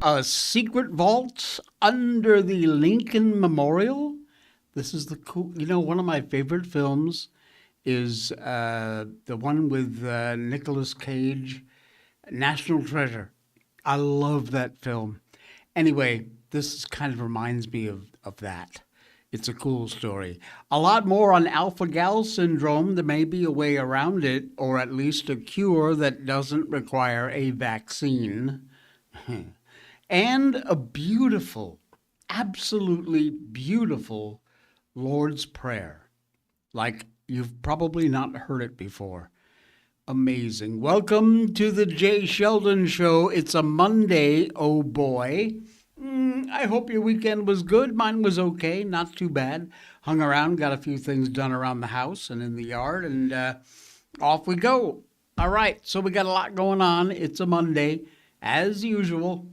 a secret vault under the Lincoln Memorial. This is the cool, one of my favorite films is the one with Nicolas Cage, National Treasure. I love that film. Anyway, this kind of reminds me of that. It's a cool story. A lot more on alpha-gal syndrome. There may be a way around it, or at least a cure that doesn't require a vaccine. And a beautiful, absolutely beautiful Lord's Prayer. Like you've probably not heard it before. Amazing. Welcome to the Jay Sheldon Show. It's a Monday, oh boy. I hope your weekend was good. Mine was okay, not too bad. Hung around, got a few things done around the house and in the yard, and off we go. All right, so we got a lot going on. It's a Monday, as usual.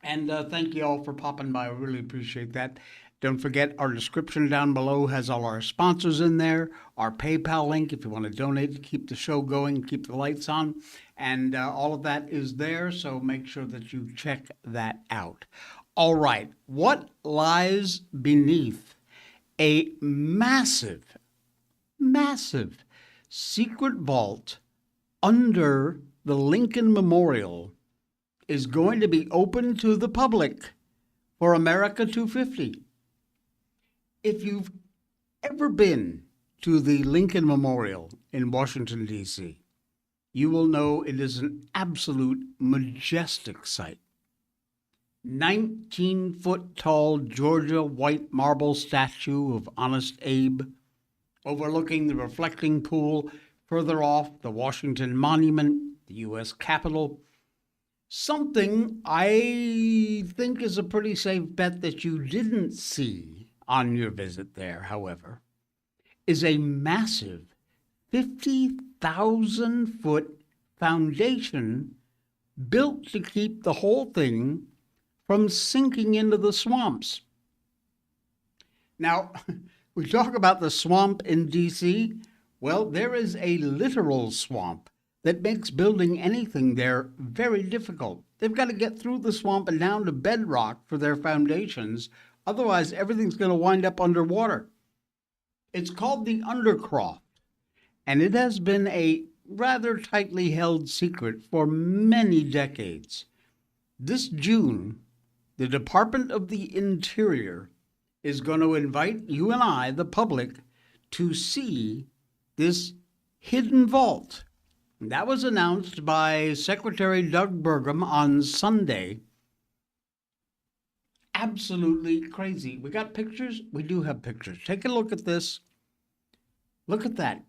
And thank you all for popping by. I really appreciate that. Don't forget, our description down below has all our sponsors in there, our PayPal link if you want to donate to keep the show going, keep the lights on, and all of that is there, so make sure that you check that out. All right, what lies beneath a massive, massive secret vault under the Lincoln Memorial is going to be open to the public for America 250. If you've ever been to the Lincoln Memorial in Washington, D.C., you will know it is an absolute majestic sight. 19-foot-tall Georgia white marble statue of Honest Abe, overlooking the reflecting pool further off, the Washington Monument, the U.S. Capitol. Something I think is a pretty safe bet that you didn't see on your visit there, however, is a massive 50,000-foot foundation built to keep the whole thing from sinking into the swamps. Now, we talk about the swamp in D.C. Well, there is a literal swamp that makes building anything there very difficult. They've got to get through the swamp and down to bedrock for their foundations. Otherwise, everything's going to wind up underwater. It's called the Undercroft, and it has been a rather tightly held secret for many decades. This June, the Department of the Interior is going to invite you and I, the public, to see this hidden vault. That was announced by Secretary Doug Burgum on Sunday. Absolutely crazy. We got pictures? We do have pictures. Take a look at this. Look at that.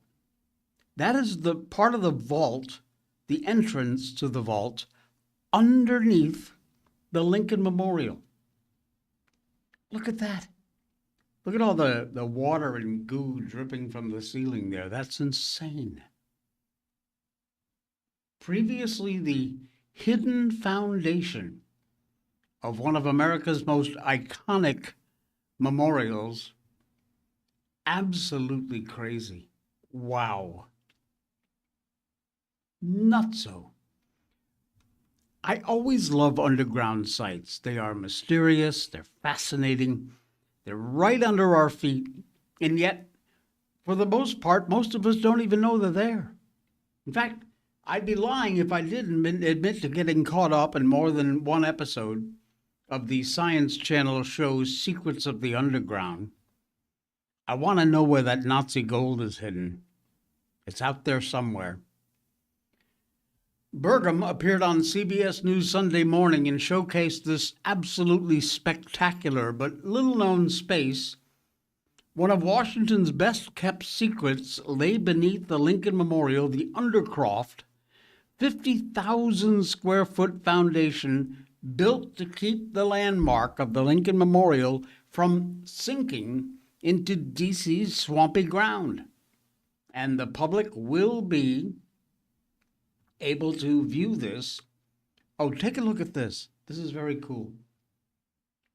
That is the part of the vault, the entrance to the vault, underneath the Lincoln Memorial. Look at that. Look at all the water and goo dripping from the ceiling there. That's insane. Previously, the hidden foundation of one of America's most iconic memorials. Absolutely crazy. Wow. Nutso. I always love underground sites. They are mysterious, they're fascinating, they're right under our feet, and yet, for the most part, most of us don't even know they're there. In fact, I'd be lying if I didn't admit to getting caught up in more than one episode of the Science Channel show Secrets of the Underground. I want to know where that Nazi gold is hidden. It's out there somewhere. Burgum appeared on CBS News Sunday morning and showcased this absolutely spectacular but little-known space. One of Washington's best-kept secrets lay beneath the Lincoln Memorial, the Undercroft, 50,000-square-foot foundation built to keep the landmark of the Lincoln Memorial from sinking into D.C.'s swampy ground. And the public will be able to view this. Oh, take a look at this. This is very cool.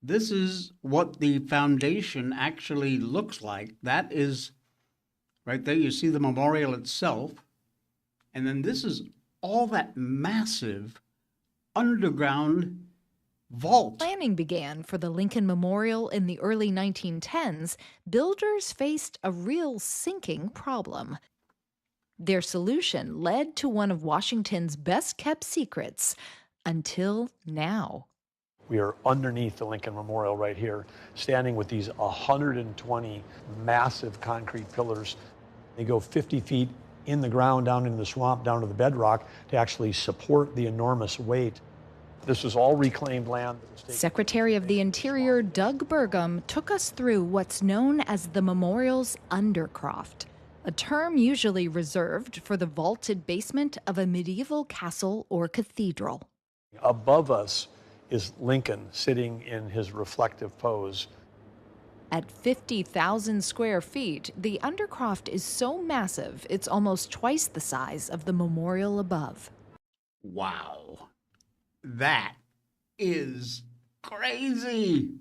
This is what the foundation actually looks like. That is right there. You see the memorial itself. And then this is all that massive underground vault. Planning began for the Lincoln Memorial in the early 1910s, builders faced a real sinking problem. Their solution led to one of Washington's best-kept secrets until now. We are underneath the Lincoln Memorial right here, standing with these 120 massive concrete pillars. They go 50 feet in the ground, down into the swamp, down to the bedrock to actually support the enormous weight. This was all reclaimed land. Secretary of the Interior Doug Burgum took us through what's known as the memorial's undercroft, a term usually reserved for the vaulted basement of a medieval castle or cathedral. Above us is Lincoln sitting in his reflective pose. At 50,000 square feet, the undercroft is so massive it's almost twice the size of the memorial above. Wow. That is crazy.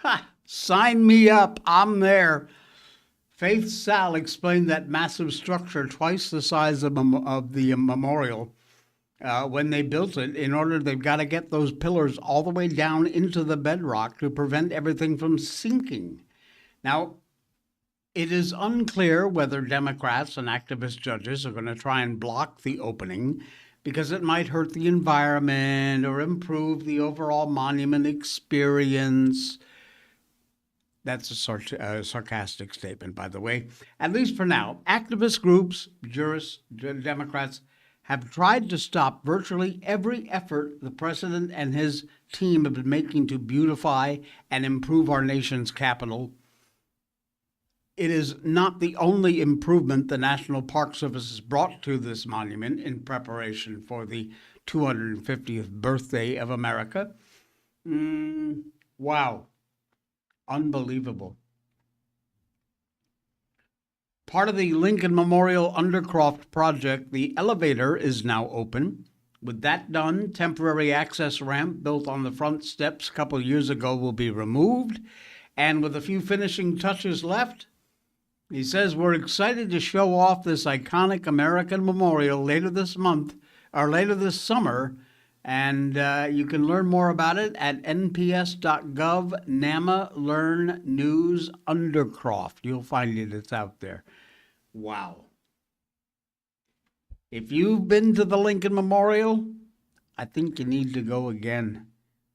Ha! Sign me up. I'm there. Faith Sal explained that massive structure, twice the size of the memorial, when they built it. In order, they've got to get those pillars all the way down into the bedrock to prevent everything from sinking. Now, it is unclear whether Democrats and activist judges are going to try and block the opening because it might hurt the environment or improve the overall monument experience. That's a sarcastic statement, by the way. At least for now, activist groups, jurists, Democrats have tried to stop virtually every effort the president and his team have been making to beautify and improve our nation's capital. It is not the only improvement the National Park Service has brought to this monument in preparation for the 250th birthday of America. Wow. Unbelievable. Part of the Lincoln Memorial Undercroft project, the elevator is now open. With that done, temporary access ramp built on the front steps a couple of years ago will be removed. And with a few finishing touches left, he says we're excited to show off this iconic American memorial later this month, or later this summer. And you can learn more about it at nps.gov, NAMA Learn News Undercroft. You'll find it. It's out there. Wow. If you've been to the Lincoln Memorial, I think you need to go again.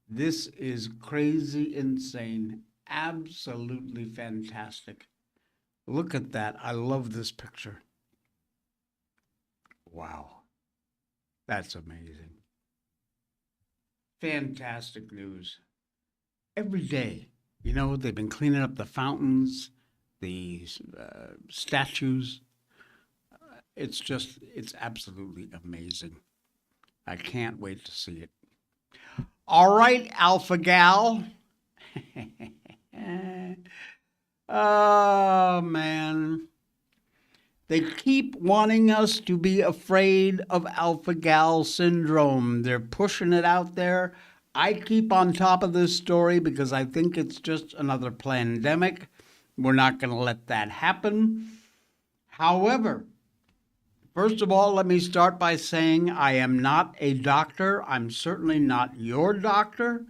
This is crazy insane. Absolutely fantastic. Look at that. I love this picture. Wow. That's amazing. Fantastic news. Every day, you know, they've been cleaning up the fountains, the statues. It's absolutely amazing. I can't wait to see it. All right, Alpha Gal. Oh, man. They keep wanting us to be afraid of alpha gal syndrome. They're pushing it out there. I keep on top of this story because I think it's just another pandemic. We're not going to let that happen. However, first of all, let me start by saying I am not a doctor. I'm certainly not your doctor.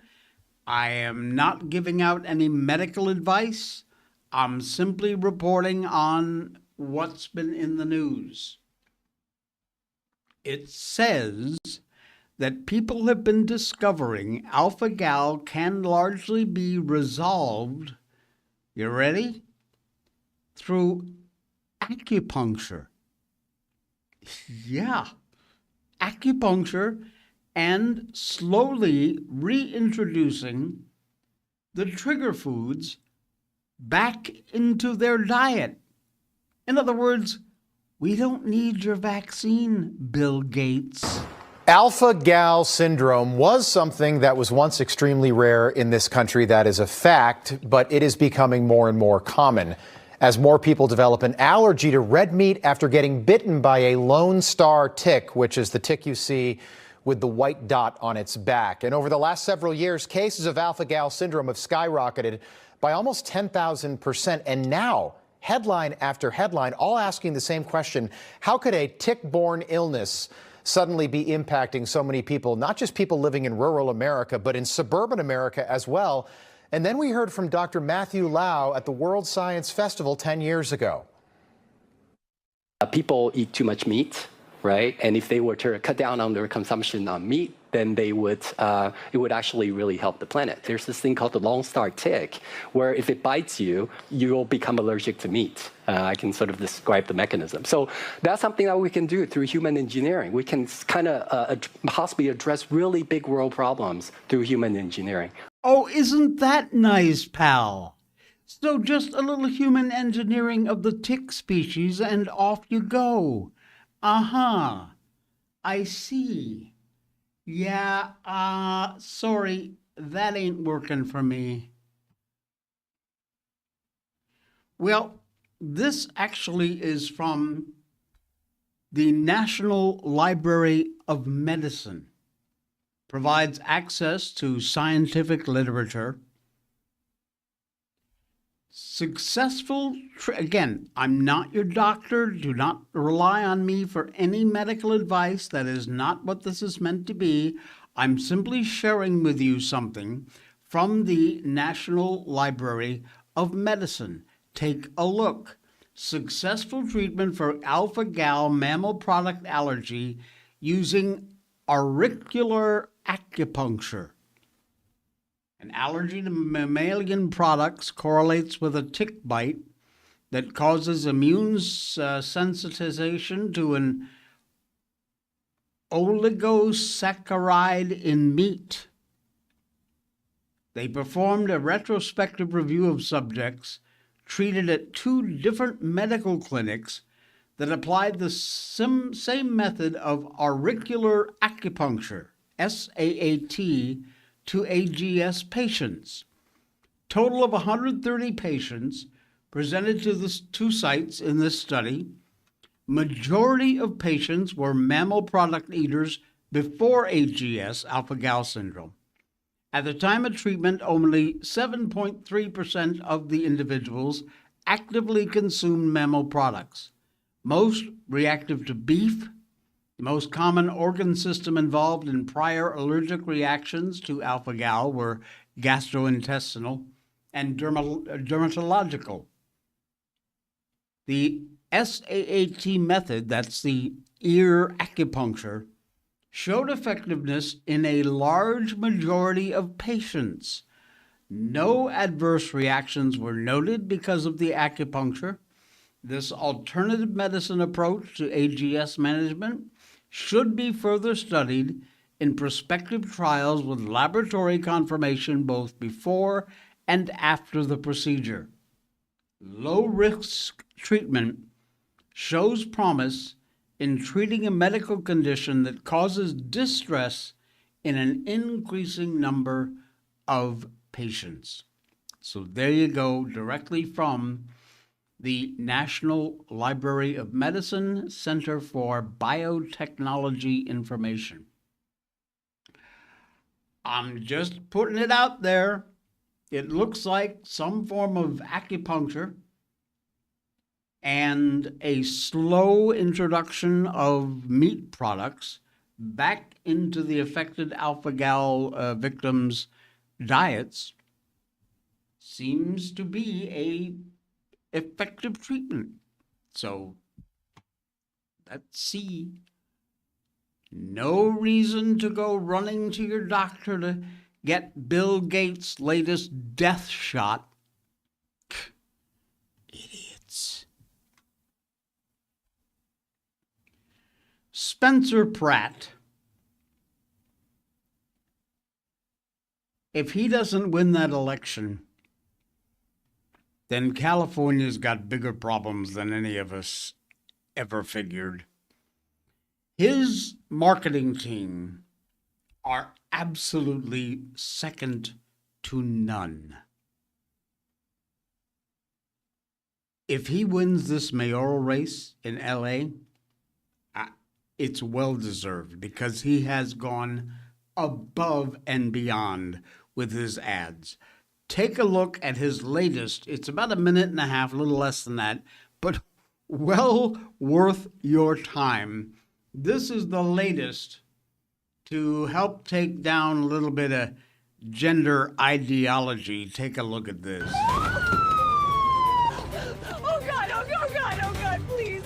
I am not giving out any medical advice. I'm simply reporting on what's been in the news. It says that people have been discovering alpha-gal can largely be resolved, you ready? Through acupuncture. Yeah, acupuncture and slowly reintroducing the trigger foods back into their diet. In other words, we don't need your vaccine, Bill Gates. Alpha-gal syndrome was something that was once extremely rare in this country. That is a fact, but it is becoming more and more common as more people develop an allergy to red meat after getting bitten by a Lone Star tick, which is the tick you see with the white dot on its back. And over the last several years, cases of alpha-gal syndrome have skyrocketed by almost 10,000%. And now, headline after headline, all asking the same question: how could a tick-borne illness suddenly be impacting so many people, not just people living in rural America, but in suburban America as well. And then we heard from Dr. Matthew Lau at the World Science Festival 10 years ago. People eat too much meat, right? And if they were to cut down on their consumption on meat, then it would actually really help the planet. There's this thing called the Lone Star tick, where if it bites you, you'll become allergic to meat. I can sort of describe the mechanism. So that's something that we can do through human engineering. We can kind of possibly address really big world problems through human engineering. Oh, isn't that nice, pal? So just a little human engineering of the tick species and off you go. Uh-huh. I see. Yeah, sorry, that ain't working for me. Well, this actually is from the National Library of Medicine. Provides access to scientific literature. Again, I'm not your doctor. Do not rely on me for any medical advice. That is not what this is meant to be. I'm simply sharing with you something from the National Library of Medicine. Take a look. Successful treatment for alpha-gal mammal product allergy using auricular acupuncture. An allergy to mammalian products correlates with a tick bite that causes immune sensitization to an oligosaccharide in meat. They performed a retrospective review of subjects treated at 2 different medical clinics that applied the same method of auricular acupuncture, SAAT, to AGS patients. Total of 130 patients presented to the 2 sites in this study. Majority of patients were mammal product eaters before AGS, alpha-gal syndrome. At the time of treatment, only 7.3% of the individuals actively consumed mammal products. Most reactive to beef. The most common organ system involved in prior allergic reactions to alpha-gal were gastrointestinal and dermatological. The SAAT method, that's the ear acupuncture, showed effectiveness in a large majority of patients. No adverse reactions were noted because of the acupuncture. This alternative medicine approach to AGS management should be further studied in prospective trials with laboratory confirmation both before and after the procedure. Low-risk treatment shows promise in treating a medical condition that causes distress in an increasing number of patients. So there you go, directly from the National Library of Medicine Center for Biotechnology Information. I'm just putting it out there. It looks like some form of acupuncture and a slow introduction of meat products back into the affected alpha-gal victims' diets seems to be a effective treatment. So let's see. No reason to go running to your doctor to get Bill Gates' latest death shot. Idiots. Spencer Pratt, if he doesn't win that election, then California's got bigger problems than any of us ever figured. His marketing team are absolutely second to none. If he wins this mayoral race in LA, it's well-deserved because he has gone above and beyond with his ads. Take a look at his latest. It's about 1.5 minutes, a little less than that, but well worth your time This is the latest to help take down a little bit of gender ideology. Take a look at this. Oh God, oh God, please.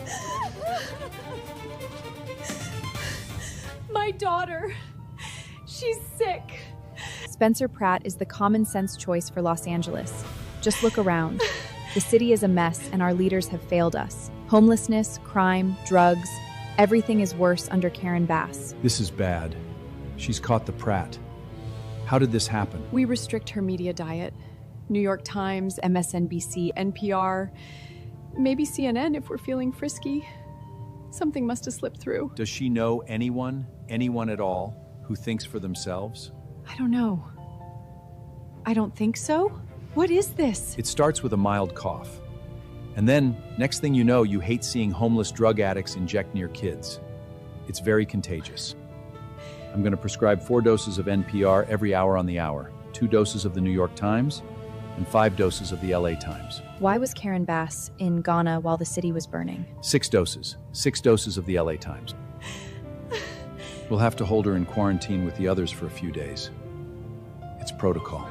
My daughter, she's sick. Spencer Pratt is the common sense choice for Los Angeles. Just look around. The city is a mess and our leaders have failed us. Homelessness, crime, drugs, everything is worse under Karen Bass. This is bad. She's caught the Pratt. How did this happen? We restrict her media diet. New York Times, MSNBC, NPR, maybe CNN if we're feeling frisky. Something must have slipped through. Does she know anyone at all, who thinks for themselves? I don't know. I don't think so. What is this? It starts with a mild cough. And then, next thing you know, you hate seeing homeless drug addicts inject near kids. It's very contagious. I'm going to prescribe 4 doses of NPR every hour on the hour, 2 doses of the New York Times, and 5 doses of the LA Times. Why was Karen Bass in Ghana while the city was burning? 6 doses. 6 doses of the LA Times. We'll have to hold her in quarantine with the others for a few days. It's protocol.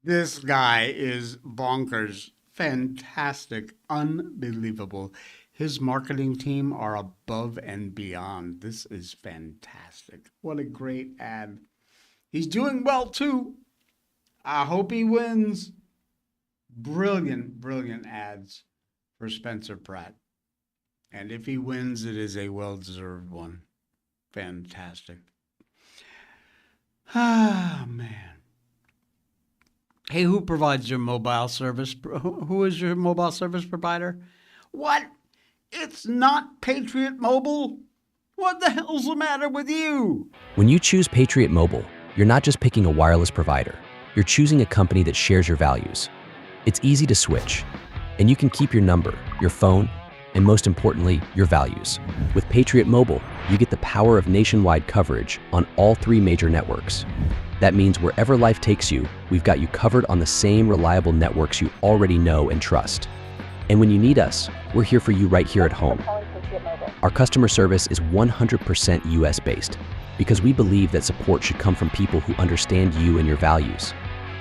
This guy is bonkers. Fantastic. Unbelievable. His marketing team are above and beyond. This is fantastic. What a great ad. He's doing well, too. I hope he wins. Brilliant, brilliant ads for Spencer Pratt. And if he wins, it is a well-deserved one. Fantastic. Ah, man. Hey, who provides your mobile service? Who is your mobile service provider? What? It's not Patriot Mobile? What the hell's the matter with you? When you choose Patriot Mobile, you're not just picking a wireless provider. You're choosing a company that shares your values. It's easy to switch, and you can keep your number, your phone, and most importantly, your values. With Patriot Mobile, you get the power of nationwide coverage on all 3 major networks. That means wherever life takes you, we've got you covered on the same reliable networks you already know and trust. And when you need us, we're here for you right here at home. Our customer service is 100% US-based because we believe that support should come from people who understand you and your values.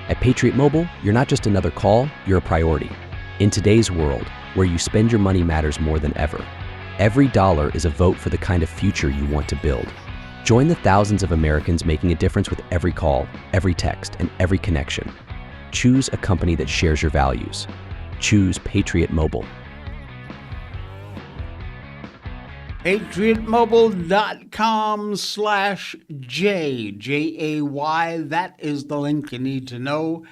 At Patriot Mobile, you're not just another call, you're a priority. In today's world, where you spend your money matters more than ever, every dollar is a vote for the kind of future you want to build. Join the thousands of Americans making a difference with every call, every text, and every connection. Choose a company that shares your values. Choose Patriot Mobile. PatriotMobile.com/J, J-A-Y. That is the link you need to know.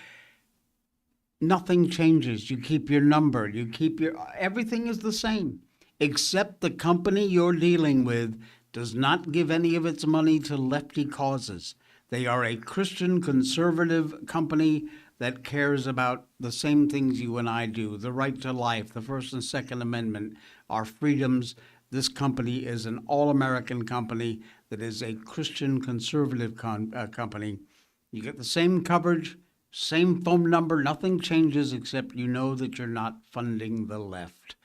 Nothing changes. You keep your number. You keep your... Everything is the same, except the company you're dealing with does not give any of its money to lefty causes. They are a Christian conservative company that cares about the same things you and I do, the right to life, the First and Second Amendment, our freedoms. This company is an all-American company that is a Christian conservative company. You get the same coverage, same phone number, nothing changes except you know that you're not funding the left.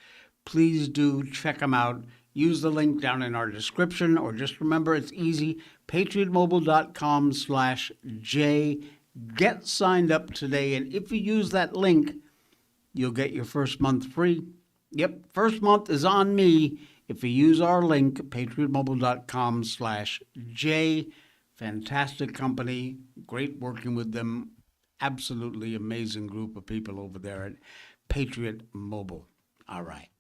Please do check them out. Use the link down in our description, or just remember it's easy, patriotmobile.com/J. Get signed up today, and if you use that link, you'll get your first month free. Yep, first month is on me if you use our link, patriotmobile.com/J. Fantastic company, great working with them. Absolutely amazing group of people over there at Patriot Mobile. All right.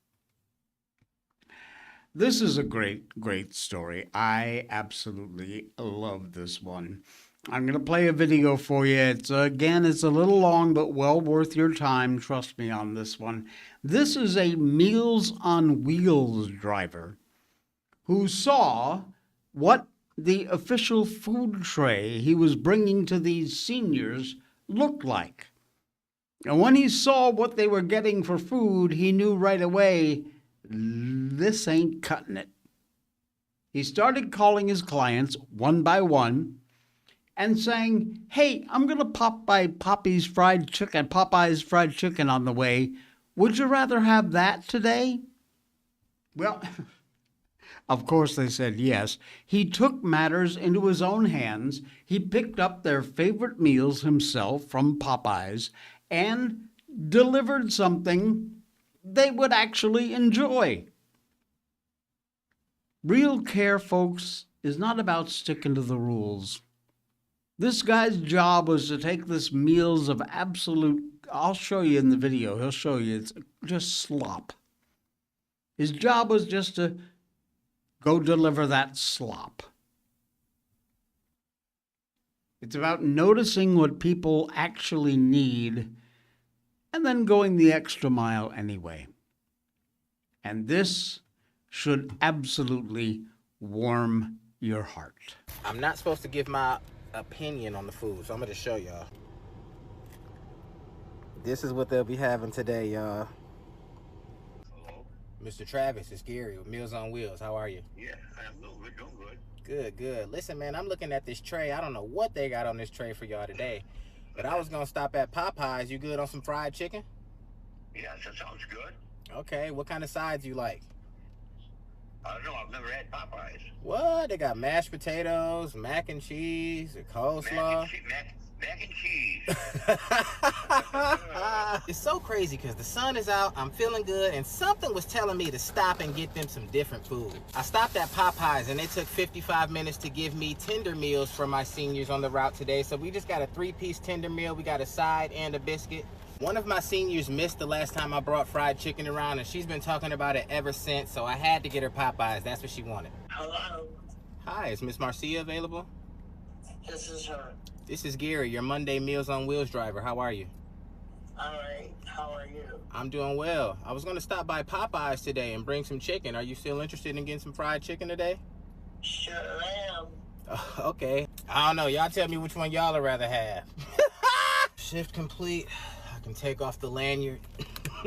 This is a great, great story. I absolutely love this one. I'm going to play a video for you. It's a little long, but well worth your time. Trust me on this one. This is a Meals on Wheels driver who saw what the official food tray he was bringing to these seniors looked like. And when he saw what they were getting for food, he knew right away, this ain't cutting it. He started calling his clients one by one and saying, hey, I'm going to pop by Popeye's fried chicken on the way. Would you rather have that today? Well, of course they said yes. He took matters into his own hands. He picked up their favorite meals himself from Popeye's and delivered something they would actually enjoy. Real care, folks, is not about sticking to the rules. This guy's job was to take this meals of absolute, I'll show you in the video, he'll show you, it's just slop. His job was just to go deliver that slop. It's about noticing what people actually need and then going the extra mile anyway. And this should absolutely warm your heart. I'm not supposed to give my opinion on the food, so I'm gonna show y'all. This is what they'll be having today, y'all. Hello? Mr. Travis, it's Gary with Meals on Wheels. How are you? Yeah, absolutely. Doing good. Good, good. Listen, man, I'm looking at this tray. I don't know what they got on this tray for y'all today, but I was gonna stop at Popeye's. You good on some fried chicken? Yeah, that sounds good. Okay, what kind of sides you like? I don't know. I've never had Popeyes. What? They got mashed potatoes, mac and cheese, a coleslaw. Mac and cheese. It's so crazy because the sun is out, I'm feeling good, and something was telling me to stop and get them some different food. I stopped at Popeyes and it took 55 minutes to give me tender meals for my seniors on the route today. So we just got a 3-piece tender meal. We got a side and a biscuit. One of my seniors missed the last time I brought fried chicken around, and she's been talking about it ever since, so I had to get her Popeyes. That's what she wanted. Hello, Hi, is Miss Marcia available? this is her. This is Gary, your Monday Meals on Wheels driver. How are you? All right, how are you? I'm doing well. I was going to stop by Popeyes today and bring some chicken. Are you still interested in getting some fried chicken today? Sure am. Okay. I don't know. Y'all tell me which one y'all would rather have. Shift complete. I can take off the lanyard.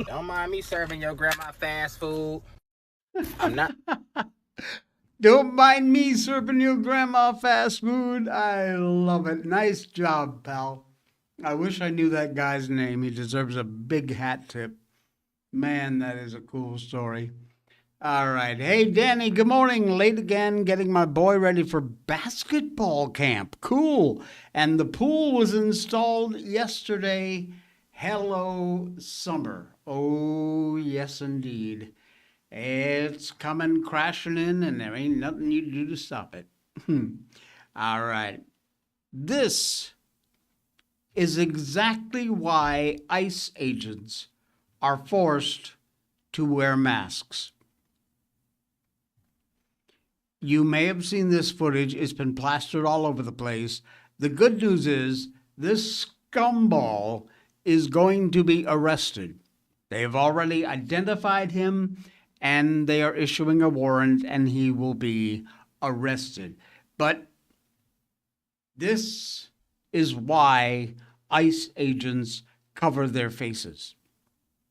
Don't mind me serving your grandma fast food. I'm not. Don't mind me serving your grandma fast food. I love it. Nice job, pal. I wish I knew that guy's name. He deserves a big hat tip. Man, that is a cool story. All right. Hey, Danny, good morning. Late again, getting my boy ready for basketball camp. Cool. And the pool was installed yesterday. Hello, summer. Oh, yes, indeed. It's coming crashing in, and there ain't nothing you can do to stop it. All right. This is exactly why ICE agents are forced to wear masks. You may have seen this footage. It's been plastered all over the place. The good news is this scumball is going to be arrested. They have already identified him, and they are issuing a warrant, and he will be arrested. But this is why ICE agents cover their faces.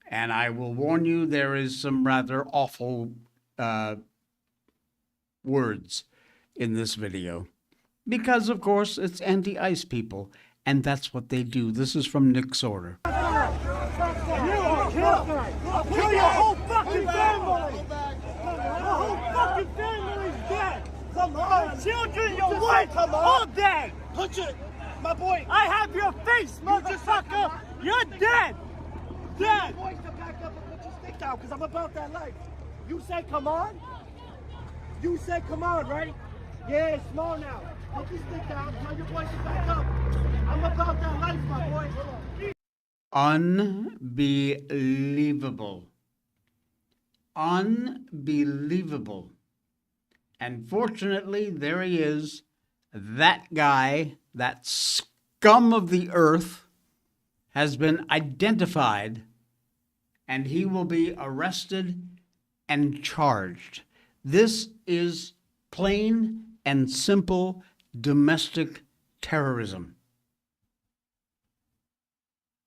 And I will warn you, there is some rather awful words in this video. Because, of course, it's anti-ICE people, and that's what they do. This is from Nick's order. I'll kill your whole fucking family! Your whole fucking family's dead! Come on! Your children, your wife, all dead! Put your... My boy! I have your face, motherfucker! You're dead! Dead! Boys to back up and put your stick down, because I'm about that life. You say come on? You say come on, right? Yeah, small now. Put your stick down, tell your boys to back up. I'm about that life, my boy. Unbelievable. Unbelievable. And fortunately, there he is. That guy, that scum of the earth, has been identified, and he will be arrested and charged. This is plain and simple domestic terrorism.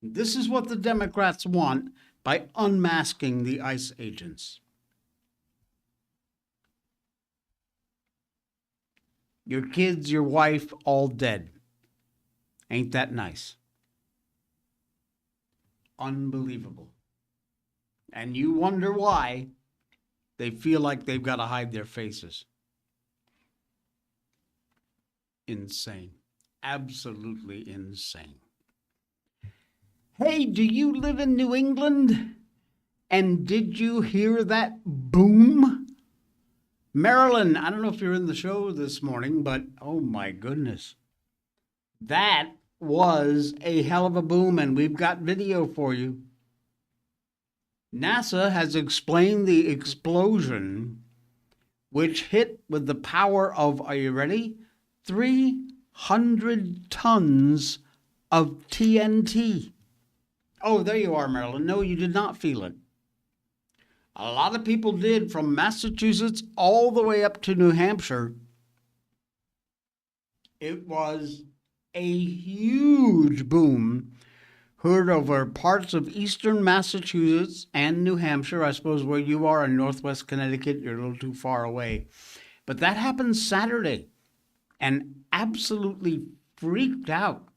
This is what the Democrats want by unmasking the ICE agents. your kids, your wife, all dead. Ain't that nice? Unbelievable. And you wonder why they feel like they've got to hide their faces. Insane. Absolutely insane. Hey, do you live in New England? And did you hear that boom? Marilyn, I don't know if you're in the show this morning, but oh my goodness. That was a hell of a boom, and we've got video for you. NASA has explained the explosion, which hit with the power of, are you ready? 300 tons of TNT. Oh, there you are, Marilyn. No, you did not feel it. A lot of people did, from Massachusetts all the way up to New Hampshire. It was a huge boom, heard over parts of eastern Massachusetts and New Hampshire. I suppose where you are in northwest Connecticut, you're a little too far away. But that happened Saturday and absolutely freaked out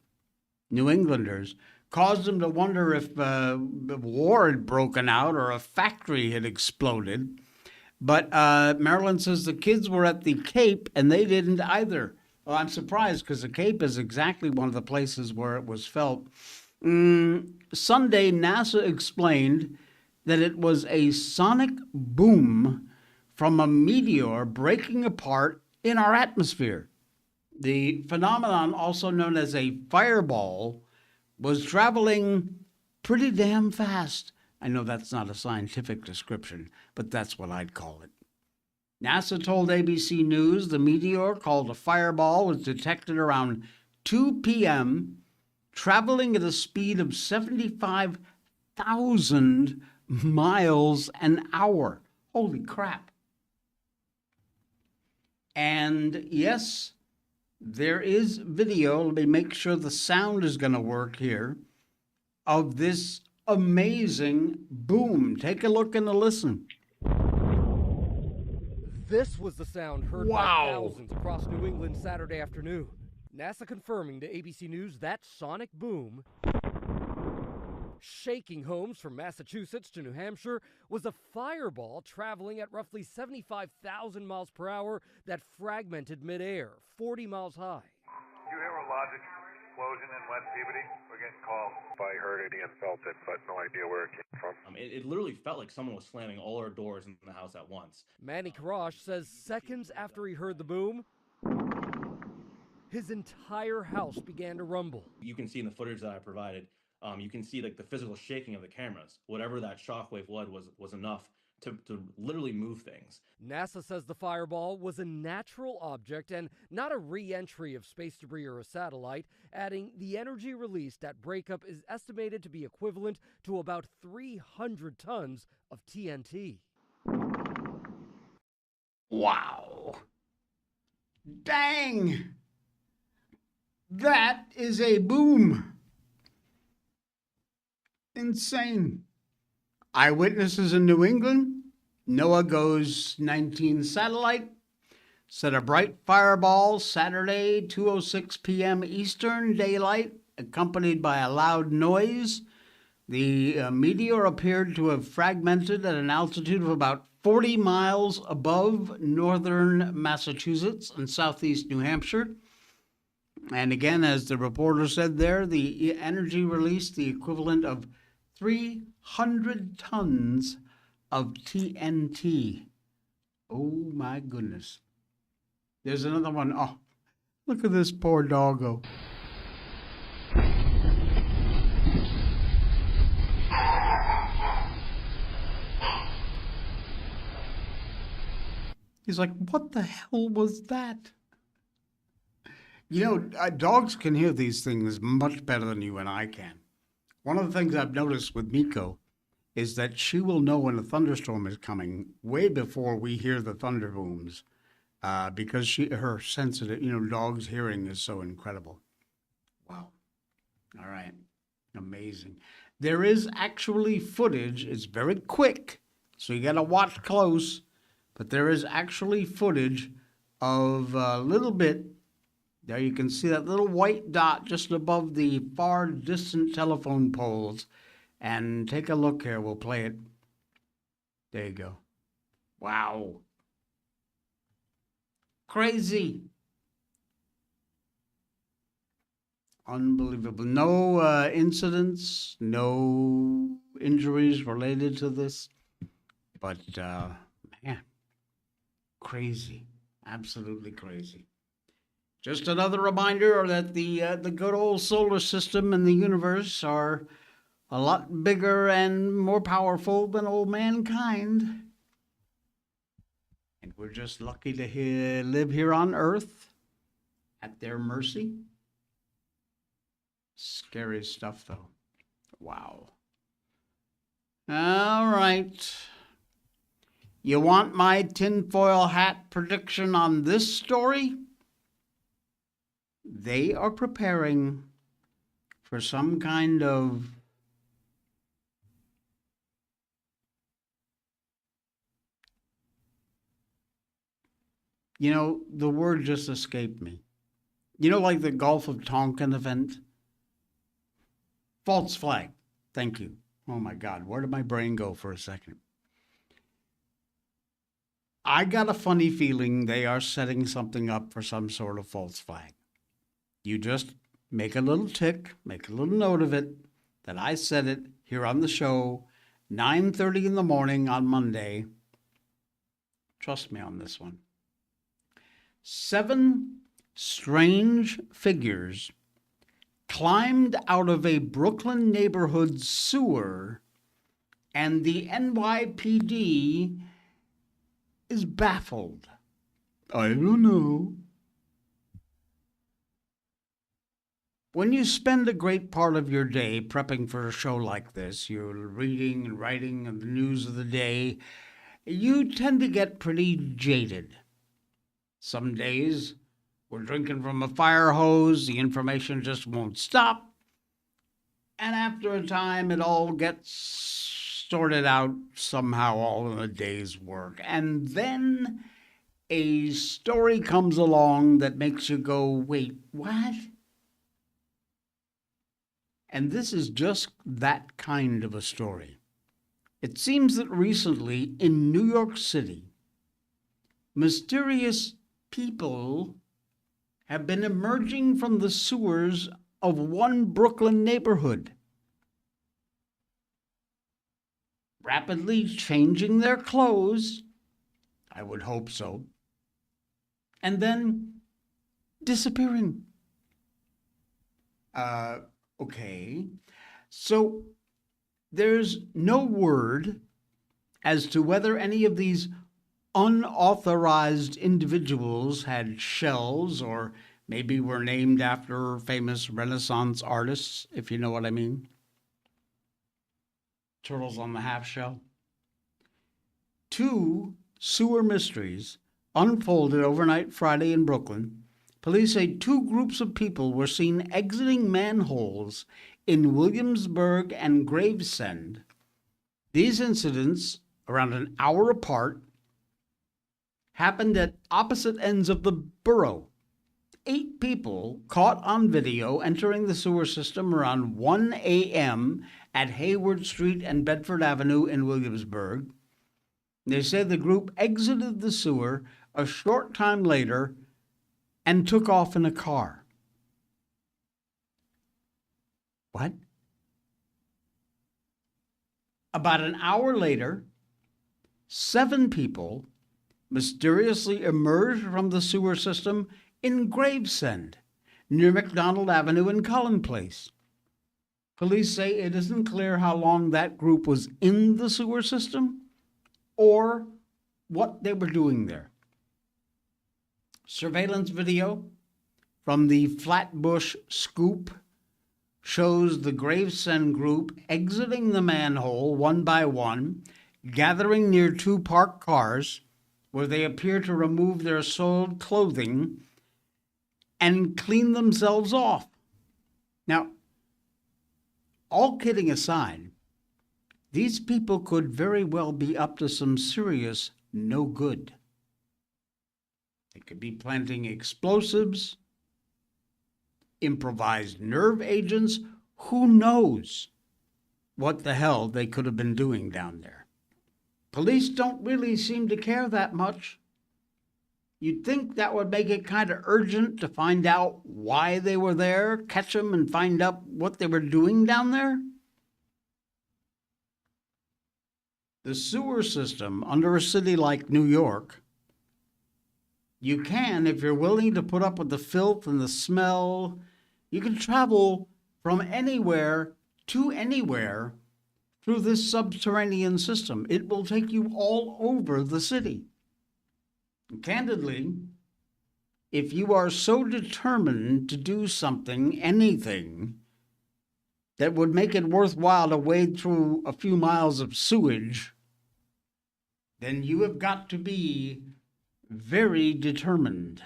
New Englanders, caused them to wonder if the war had broken out or a factory had exploded. But Marilyn says the kids were at the Cape and they didn't either. Well, I'm surprised because the Cape is exactly one of the places where it was felt. Sunday, NASA explained that it was a sonic boom from a meteor breaking apart in our atmosphere. The phenomenon, also known as a fireball, was traveling pretty damn fast. I know that's not a scientific description, but that's what I'd call it. NASA told ABC News the meteor, called a fireball, was detected around 2 p.m., traveling at a speed of 75,000 miles an hour. Holy crap. And yes, there is video. Let me make sure the sound is going to work here, of this amazing boom. Take a look and a listen. This was the sound heard by thousands across New England Saturday afternoon. NASA confirming to ABC News that sonic boom, shaking homes from Massachusetts to New Hampshire, was a fireball traveling at roughly 75,000 miles per hour that fragmented midair, 40 miles high. Did you hear a large explosion in West Peabody? We're getting called. I heard it and felt it, but no idea where it came from. It literally felt like someone was slamming all our doors in the house at once. Manny Karash says seconds after he heard the boom, his entire house began to rumble. You can see in the footage that I provided, you can see like the physical shaking of the cameras. Whatever that shockwave was enough to literally move things. NASA says the fireball was a natural object and not a re-entry of space debris or a satellite, adding the energy released at breakup is estimated to be equivalent to about 300 tons of TNT. Wow. Dang. That is a boom. Insane. Eyewitnesses in New England, NOAA GOES 19 satellite, said a bright fireball Saturday, 2:06 p.m. Eastern Daylight, accompanied by a loud noise. The meteor appeared to have fragmented at an altitude of about 40 miles above northern Massachusetts and southeast New Hampshire. And again, as the reporter said there, the energy released the equivalent of 300 tons of TNT. Oh my goodness. There's another one. Oh, look at this poor doggo. He's like, what the hell was that? You know, dogs can hear these things much better than you and I can. One of the things I've noticed with Miko is that she will know when a thunderstorm is coming way before we hear the thunder booms, because her sensitive, dog's hearing is so incredible. Wow. All right. Amazing. There is actually footage. It's very quick, so you got to watch close, but there is actually footage of a little bit. There you can see that little white dot just above the far distant telephone poles. And take a look here. We'll play it. There you go. Wow. Crazy. Unbelievable. No incidents, no injuries related to this. But, man, crazy. Absolutely crazy. Just another reminder that the good old solar system and the universe are a lot bigger and more powerful than old mankind. And we're just lucky to live here on Earth at their mercy. Scary stuff, though. Wow. All right. You want my tinfoil hat prediction on this story? They are preparing for some kind of the word just escaped me. Like the Gulf of Tonkin event? False flag. Thank you. Oh my God, where did my brain go for a second? I got a funny feeling they are setting something up for some sort of false flag. You just make a little tick, make a little note of it, that I said it here on the show, 9:30 in the morning on Monday. Trust me on this one. 7 strange figures climbed out of a Brooklyn neighborhood sewer, and the NYPD is baffled. I don't know. When you spend a great part of your day prepping for a show like this, you're reading and writing the news of the day, you tend to get pretty jaded. Some days we're drinking from a fire hose, the information just won't stop, and after a time it all gets sorted out somehow all in a day's work. And then a story comes along that makes you go, wait, what? And this is just that kind of a story. It seems that recently in New York City, mysterious people have been emerging from the sewers of one Brooklyn neighborhood, rapidly changing their clothes, I would hope so, and then disappearing. Okay, so there's no word as to whether any of these unauthorized individuals had shells or maybe were named after famous Renaissance artists, if you know what I mean. Turtles on the half shell. 2 sewer mysteries unfolded overnight Friday in Brooklyn. Police say 2 groups of people were seen exiting manholes in Williamsburg and Gravesend. These incidents, around an hour apart, happened at opposite ends of the borough. 8 people caught on video entering the sewer system around 1 a.m. at Hayward Street and Bedford Avenue in Williamsburg. They said the group exited the sewer a short time later and took off in a car. What? About an hour later, 7 people mysteriously emerged from the sewer system in Gravesend, near McDonald Avenue and Collin Place. Police say it isn't clear how long that group was in the sewer system or what they were doing there. Surveillance video from the Flatbush Scoop shows the Gravesend group exiting the manhole one by one, gathering near 2 parked cars where they appear to remove their soiled clothing and clean themselves off. Now, all kidding aside, these people could very well be up to some serious no good. They could be planting explosives, improvised nerve agents. Who knows what the hell they could have been doing down there? Police don't really seem to care that much. You'd think that would make it kind of urgent to find out why they were there, catch them, and find out what they were doing down there. The sewer system under a city like New York, you can, if you're willing to put up with the filth and the smell, you can travel from anywhere to anywhere through this subterranean system. It will take you all over the city. And candidly, if you are so determined to do something, anything, that would make it worthwhile to wade through a few miles of sewage, then you have got to be very determined.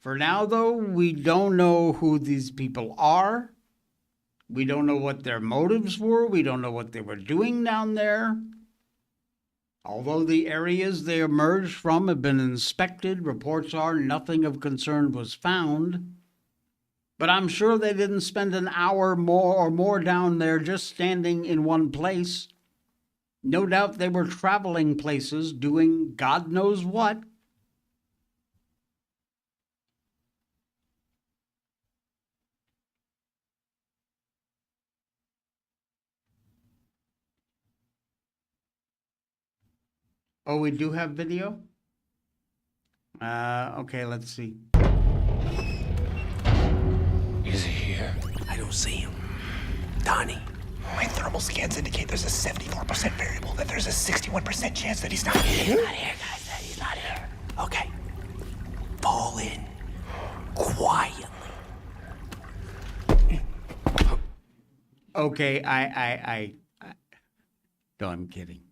For now, though, we don't know who these people are. We don't know what their motives were. We don't know what they were doing down there. Although the areas they emerged from have been inspected, reports are nothing of concern was found. But I'm sure they didn't spend an hour more down there just standing in one place. No doubt they were traveling places, doing God knows what. Oh, we do have video? Okay, let's see. Is he here? I don't see him. Donnie. My thermal scans indicate there's a 74% variable that there's a 61% chance that he's not here. He's not here, guys. That he's not here. Okay. Fall in. Quietly. Okay, no, I'm kidding.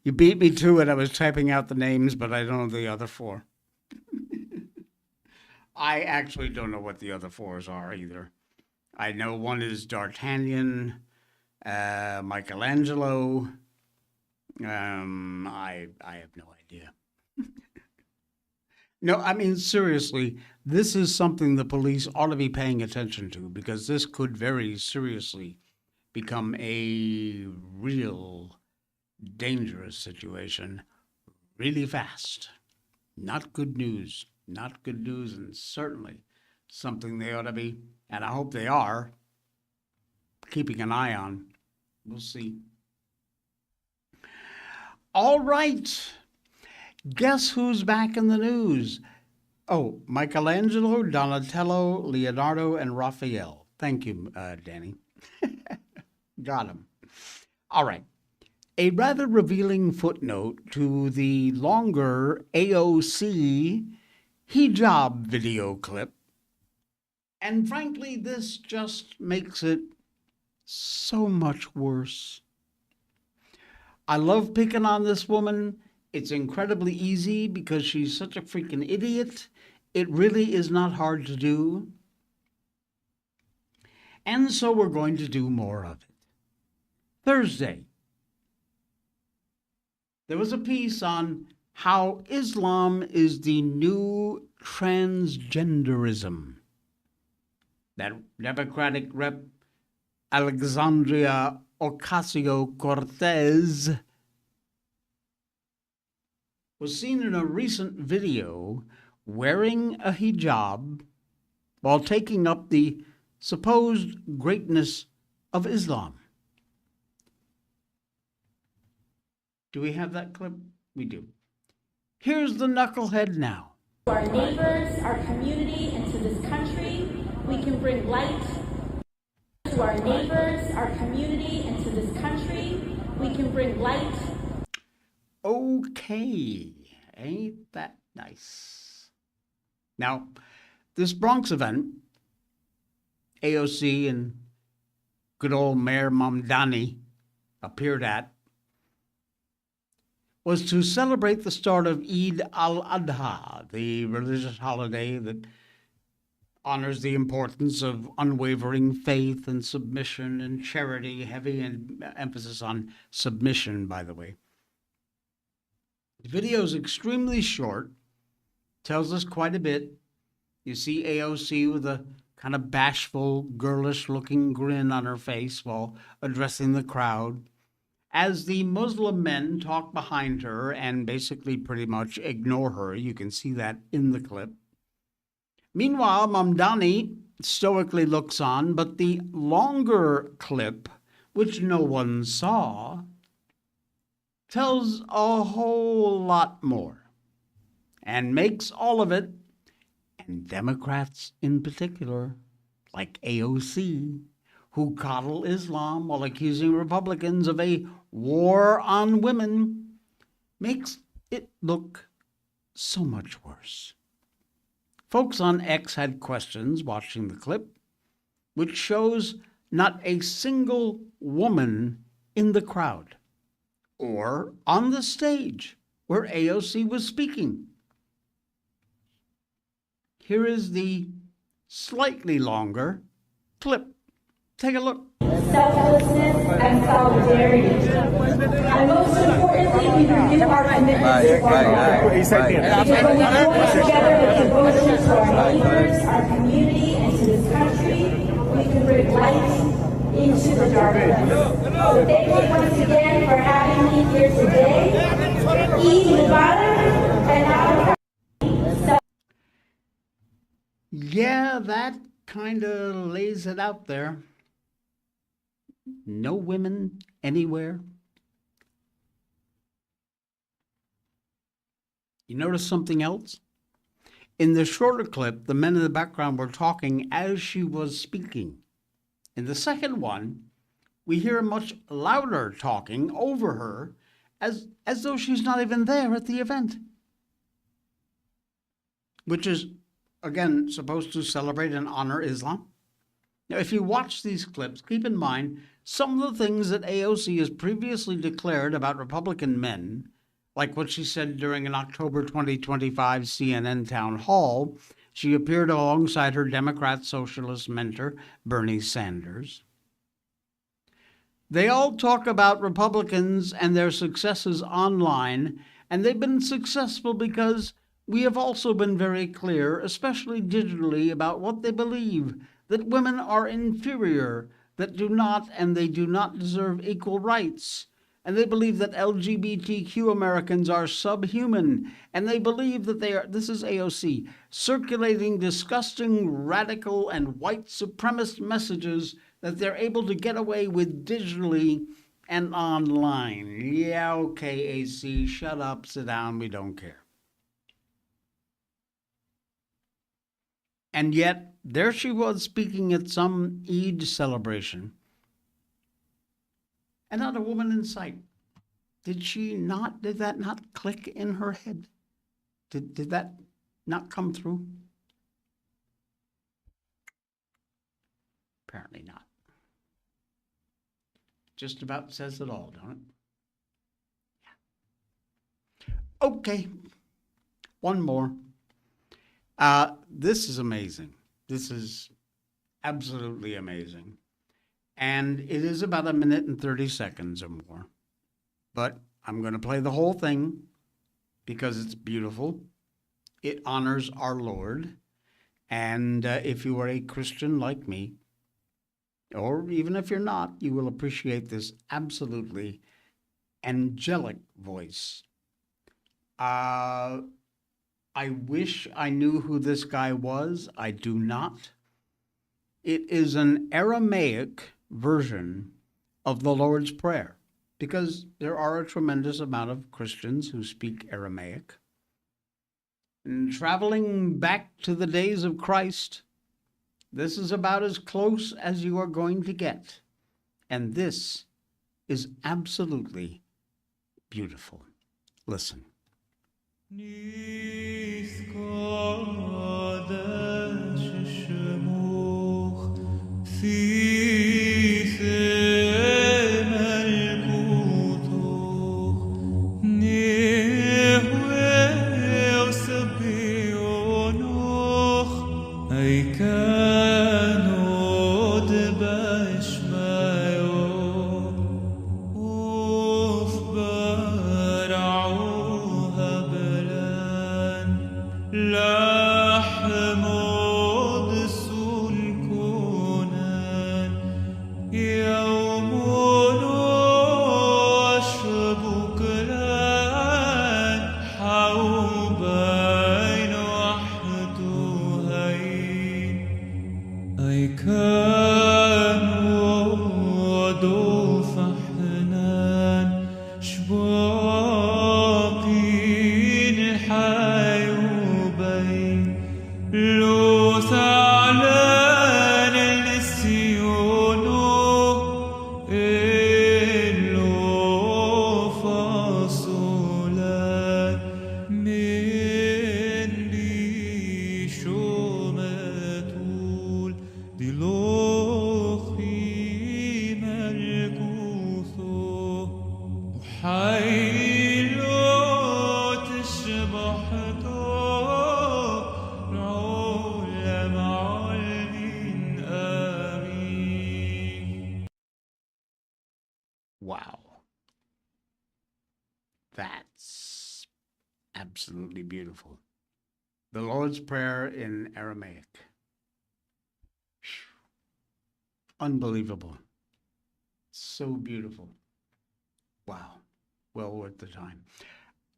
You beat me to it. I was typing out the names, but I don't know the other four. I actually don't know what the other fours are either. I know one is D'Artagnan, Michelangelo. I have no idea. No, I mean, seriously, this is something the police ought to be paying attention to, because this could very seriously become a real dangerous situation really fast. Not good news. Not good news, and certainly something they ought to be, and I hope they are, keeping an eye on. We'll see. All right. Guess who's back in the news? Oh, Michelangelo, Donatello, Leonardo, and Raphael. Thank you, Danny. Got him. All right. A rather revealing footnote to the longer AOC hijab video clip. And frankly, this just makes it so much worse. I love picking on this woman. It's incredibly easy because she's such a freaking idiot. It really is not hard to do. And so we're going to do more of it. Thursday, there was a piece on how Islam is the new transgenderism. That Democratic Rep. Alexandria Ocasio-Cortez was seen in a recent video wearing a hijab while taking up the supposed greatness of Islam. Do we have that clip? We do. Here's the knucklehead now. To our neighbors, our community, and to this country, we can bring light. To our neighbors, our community, and to this country, we can bring light. Okay, ain't that nice? Now, this Bronx event, AOC and good old Mayor Mamdani appeared at, was to celebrate the start of Eid al-Adha, the religious holiday that honors the importance of unwavering faith and submission and charity, heavy emphasis on submission, by the way. The video is extremely short, tells us quite a bit. You see AOC with a kind of bashful, girlish-looking grin on her face while addressing the crowd, as the Muslim men talk behind her and basically pretty much ignore her. You can see that in the clip. Meanwhile, Mamdani stoically looks on, but the longer clip, which no one saw, tells a whole lot more and makes all of it, and Democrats in particular, like AOC, who coddle Islam while accusing Republicans of a war on women, makes it look so much worse. Folks on X had questions watching the clip, which shows not a single woman in the crowd or on the stage where AOC was speaking. Here is the slightly longer clip. Take a look. Selflessness and solidarity. And most importantly, we renew our commitment to our because when we work together with devotion to our neighbors, our community, and to this country, we can bring light into the darkness. So thank you once again for having me here today. Eid Mubarak and our Yeah, that kind of lays it out there. No women anywhere. You notice something else? In the shorter clip, the men in the background were talking as she was speaking. In the second one, we hear much louder talking over her as though she's not even there at the event, which is, again, supposed to celebrate and honor Islam. Now, if you watch these clips, keep in mind some of the things that AOC has previously declared about Republican men, like what she said during an October 2025 CNN town hall. She appeared alongside her Democrat socialist mentor, Bernie Sanders. They all talk about Republicans and their successes online, and they've been successful because we have also been very clear, especially digitally, about what they believe, that women are inferior, that they do not deserve equal rights. And they believe that LGBTQ Americans are subhuman. And they believe that they are, this is AOC, circulating disgusting, radical, and white supremacist messages that they're able to get away with digitally and online. Yeah, okay, AC, shut up, sit down, we don't care. And yet, there she was speaking at some Eid celebration, and not a woman in sight. Did that not click in her head? Did that not come through? Apparently not. Just about says it all, don't it? Yeah. Okay, one more. This is amazing. This is absolutely amazing. And it is about 1 minute and 30 seconds or more. But I'm going to play the whole thing because it's beautiful. It honors our Lord. And if you are a Christian like me, or even if you're not, you will appreciate this absolutely angelic voice. I wish I knew who this guy was. I do not. It is an Aramaic version of the Lord's Prayer, because there are a tremendous amount of Christians who speak Aramaic. And traveling back to the days of Christ, this is about as close as you are going to get. And this is absolutely beautiful. Listen. Wow. That's absolutely beautiful. The Lord's Prayer in Aramaic. Unbelievable. So beautiful. Wow. Well worth the time.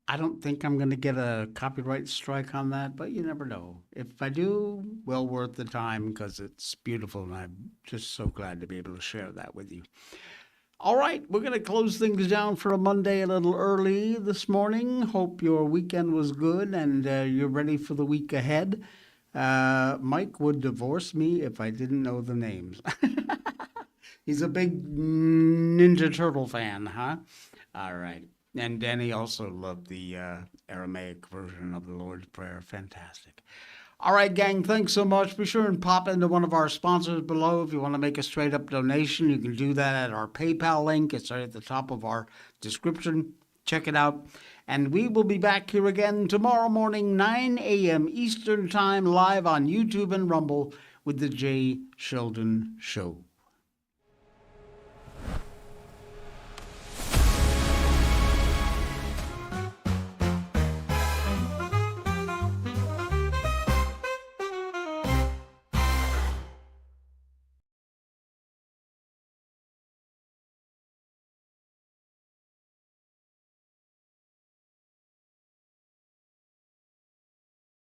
I don't think I'm going to get a copyright strike on that, but you never know. If I do, well worth the time because it's beautiful, and I'm just so glad to be able to share that with you. All right, we're going to close things down for a Monday a little early this morning. Hope your weekend was good and you're ready for the week ahead. Mike would divorce me if I didn't know the names. He's a big Ninja Turtle fan, huh? All right. And Danny also loved the Aramaic version of the Lord's Prayer. Fantastic. All right, gang, thanks so much. Be sure and pop into one of our sponsors below. If you want to make a straight-up donation, you can do that at our PayPal link. It's right at the top of our description. Check it out. And we will be back here again tomorrow morning, 9 a.m. Eastern Time, live on YouTube and Rumble with The Jay Sheldon Show.